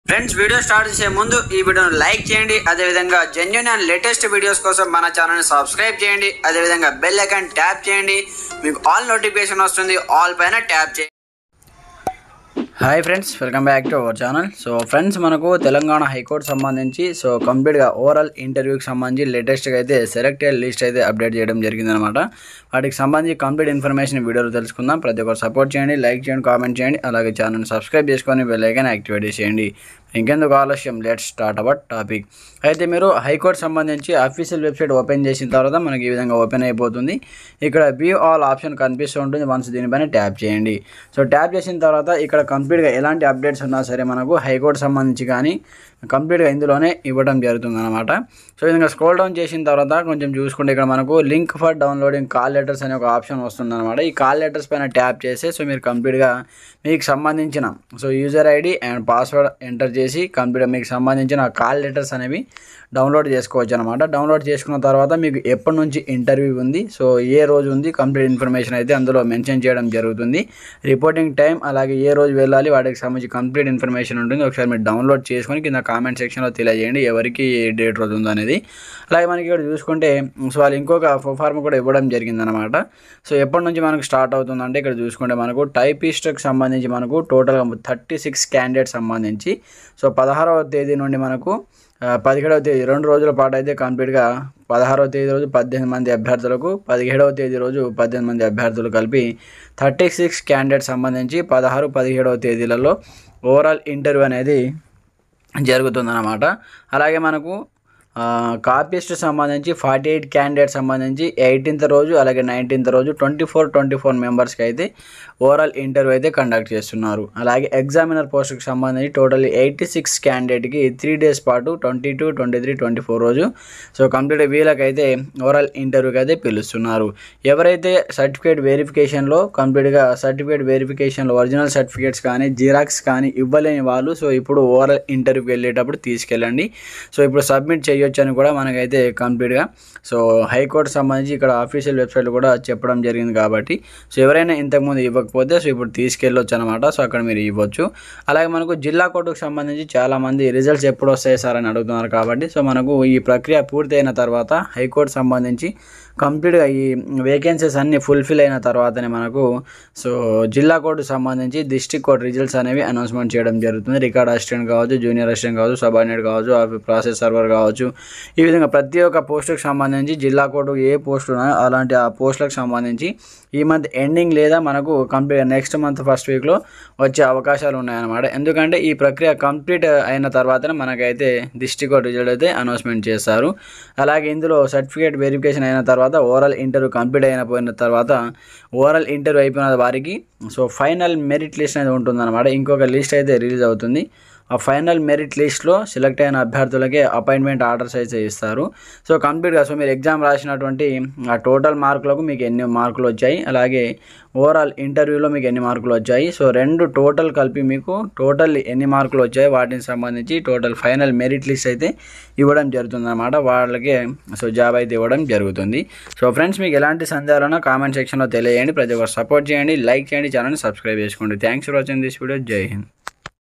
Friends video start చేసే ముందు ఈ వీడియోను లైక్ చేయండి, అదేవిధంగా జెన్యూన్ అండ్ లేటెస్ట్ వీడియోస్ కోసం మన ఛానల్ని సబ్స్క్రైబ్ చేయండి, అదేవిధంగా బెల్ ఐకాన్ ట్యాప్ చేయండి. మీకు ఆల్ నోటిఫికేషన్ వస్తుంది, ఆల్ పైన ట్యాప్ చేయండి. Hi friends, welcome back to our channel. So friends, మనకు తెలంగాణ హైకోర్టు సంబంధించి కంప్లీట్గా ఓవరాల్ ఇంటర్వ్యూకి సంబంధించి లేటెస్ట్గా అయితే సెలెక్టెడ్ లిస్ట్ అయితే అప్డేట్ చేయడం జరిగిందనమాట. వాటికి సంబంధించి కంప్లీట్ ఇన్ఫర్మేషన్ వీడియోలో తెలుసుకుందాం. ప్రతి ఒక్కరు సపోర్ట్ చేయండి, లైక్ చేయండి, కామెంట్ చేయండి, అలాగే ఛానల్ని సబ్స్క్రైబ్ చేసుకొని బెల్ ఐకాన్ యాక్టివేట్ చేయండి. ఇంకెందుకు ఆలస్యం, లెట్స్ స్టార్ట్ అవర్ టాపిక్. అయితే మీరు హైకోర్టు సంబంధించి అఫీషియల్ వెబ్సైట్ ఓపెన్ చేసిన తర్వాత మనకి ఈ విధంగా ఓపెన్ అయిపోతుంది. ఇక్కడ వ్యూ ఆల్ ఆప్షన్ కనిపిస్తూ ఉంటుంది. వన్స్ దీనిపైన ట్యాప్ చేయండి. సో ట్యాప్ చేసిన తర్వాత ఇక్కడ కంప్లీట్గా ఎలాంటి అప్డేట్స్ ఉన్నా సరే మనకు హైకోర్టు సంబంధించి కానీ కంప్లీట్గా ఇందులోనే ఇవ్వడం జరుగుతుంది అనమాట. సో ఈ విధంగా స్క్రోల్ డౌన్ చేసిన తర్వాత కొంచెం చూసుకుంటే ఇక్కడ మనకు link for downloading call letters అనే ఒక ఆప్షన్ వస్తుంది అనమాట. ఈ కాల్ లెటర్స్ పైన ట్యాప్ చేస్తే మీరు కంప్లీట్గా మీకు సంబంధించిన user ID and password enter చేసి కంప్లీట్గా మీకు సంబంధించిన కాల్ లెటర్స్ అనేవి డౌన్లోడ్ చేసుకోవచ్చు అనమాట. డౌన్లోడ్ చేసుకున్న తర్వాత మీకు ఎప్పటి నుంచి ఇంటర్వ్యూ ఉంది, ఏ రోజు ఉంది, కంప్లీట్ ఇన్ఫర్మేషన్ అయితే అందులో మెన్షన్ చేయడం జరుగుతుంది. రిపోర్టింగ్ టైం, అలాగే ఏ రోజు వెళ్ళాలి, వాటికి సంబంధించి కంప్లీట్ ఇన్ఫర్మేషన్ ఉంటుంది. ఒకసారి మీరు డౌన్లోడ్ చేసుకొని కింద కామెంట్ సెక్షన్లో తెలియజేయండి ఎవరికి ఏ డేట్ రోజు ఉందో అనేది. అలాగే మనకి ఇక్కడ చూసుకుంటే వాళ్ళు ఇంకొక ఫార్మ్ కూడా ఇవ్వడం జరిగిందనమాట. ఎప్పటి నుంచి మనకు స్టార్ట్ అవుతుందంటే ఇక్కడ చూసుకుంటే మనకు టైపిస్ట్కి సంబంధించి మనకు టోటల్గా 36 క్యాండిడేట్స్ సంబంధించి 16వ తేదీ నుండి మనకు 17వ తేదీ 2 రోజుల పాటు అయితే కంప్లీట్గా 16వ తేదీ రోజు 18 మంది అభ్యర్థులకు, 17వ తేదీ రోజు 18 మంది అభ్యర్థులు కలిపి 36 క్యాండిడేట్స్ సంబంధించి 16, 17వ తేదీలలో ఓవరాల్ ఇంటర్వ్యూ అనేది జరుగుతుందన్నమాట. అలాగే మనకు కాపీస్ట్ సంబంధించి 48 క్యాండిడేట్ సంబంధించి 18th రోజు అలాగే 19th రోజు 24 మెంబర్స్కి అయితే ఓవరాల్ ఇంటర్వ్యూ అయితే కండక్ట్ చేస్తున్నారు. అలాగే ఎగ్జామినర్ పోస్ట్కి సంబంధించి టోటల్ 86 క్యాండిడేట్కి 3 days పాటు 22, 23, 24 రోజు కంప్లీట్ వీళ్ళకైతే ఓవరాల్ ఇంటర్వ్యూకి అయితే పిలుస్తున్నారు. ఎవరైతే సర్టిఫికేట్ వెరిఫికేషన్లో కంప్లీట్గా సర్టిఫికేట్ వెరిఫికేషన్లో ఒరిజినల్ సర్టిఫికేట్స్ కానీ జిరాక్స్ కానీ ఇవ్వలేని వాళ్ళు ఇప్పుడు ఓవరాల్ ఇంటర్వ్యూకి వెళ్ళేటప్పుడు తీసుకెళ్ళండి. ఇప్పుడు సబ్మిట్ చేయొచ్చు అని కూడా మనకైతే కంప్లీట్గా హైకోర్టు సంబంధించి ఇక్కడ అఫీషియల్ వెబ్సైట్లో కూడా చెప్పడం జరిగింది. కాబట్టి ఎవరైనా ఇంతకుముందు ఇవ్వకపోతే ఇప్పుడు తీసుకెళ్ళొచ్చు అనమాట. అక్కడ మీరు ఇవ్వచ్చు. అలాగే మనకు జిల్లా కోర్టుకు సంబంధించి చాలామంది రిజల్ట్స్ ఎప్పుడు వస్తాయి సార్ అని అడుగుతున్నారు. కాబట్టి మనకు ఈ ప్రక్రియ పూర్తయిన తర్వాత హైకోర్టు సంబంధించి కంప్లీట్గా ఈ వేకెన్సీస్ అన్నీ ఫుల్ఫిల్ అయిన తర్వాతనే మనకు జిల్లా కోర్టుకు సంబంధించి డిస్ట్రిక్ట్ కోర్టు రిజల్ట్స్ అనేవి అనౌన్స్మెంట్ చేయడం జరుగుతుంది. రికార్డ్ అసిస్టెంట్ కావచ్చు, జూనియర్ అసిస్టెంట్ కావచ్చు, సబార్డినేట్ కావచ్చు, ప్రాసెస్ సర్వర్ కావచ్చు, ఈ విధంగా ప్రతి ఒక్క పోస్టుకు సంబంధించి జిల్లా కోర్టు ఏ పోస్టులు ఉన్నాయో అలాంటి ఆ పోస్టులకు సంబంధించి ఈ మంత్ ఎండింగ్ లేదా మనకు కంప్లీట్ నెక్స్ట్ మంత్ ఫస్ట్ వీక్లో వచ్చే అవకాశాలు ఉన్నాయన్నమాట. ఎందుకంటే ఈ ప్రక్రియ కంప్లీట్ అయిన తర్వాతనే మనకైతే డిస్ట్రిక్ట్ కోర్టు రిజల్ట్ అయితే అనౌన్స్మెంట్ చేస్తారు. అలాగే ఇందులో సర్టిఫికేట్ వెరిఫికేషన్ అయిన తర్వాత ఓవరాల్ ఇంటర్వ్యూ కంప్లీట్ అయిపోయిన తర్వాత ఓవరాల్ ఇంటర్వ్యూ అయిపోయిన వారికి ఫైనల్ మెరిట్ లిస్ట్ అనేది ఉంటుందన్నమాట. ఇంకొక లిస్ట్ అయితే రిలీజ్ అవుతుంది. ఆ ఫైనల్ మెరిట్ లిస్ట్లో సెలెక్ట్ అయిన అభ్యర్థులకే అపాయింట్మెంట్ ఆర్డర్స్ అయితే ఇస్తారు. కంప్లీట్గా మీరు ఎగ్జామ్ రాసినటువంటి ఆ టోటల్ మార్కులకు మీకు ఎన్ని మార్కులు వచ్చాయి, అలాగే ఓవరాల్ ఇంటర్వ్యూలో మీకు ఎన్ని మార్కులు వచ్చాయి, రెండు టోటల్ కలిపి మీకు టోటల్ ఎన్ని మార్కులు వచ్చాయి వాటికి సంబంధించి టోటల్ ఫైనల్ మెరిట్ లిస్ట్ అయితే ఇవ్వడం జరుగుతుంది అన్నమాట. వాళ్ళకి జాబ్ అయితే ఇవ్వడం జరుగుతుంది. ఫ్రెండ్స్, మీకు ఎలాంటి సందేహాలన్నా కామెంట్ సెక్షన్లో తెలియజేయండి. ప్రతి ఒక్కరు సపోర్ట్ చేయండి, లైక్ చేయండి, ఛానల్ని సబ్స్క్రైబ్ చేసుకోండి. Thanks for watching this video. జై హింద్.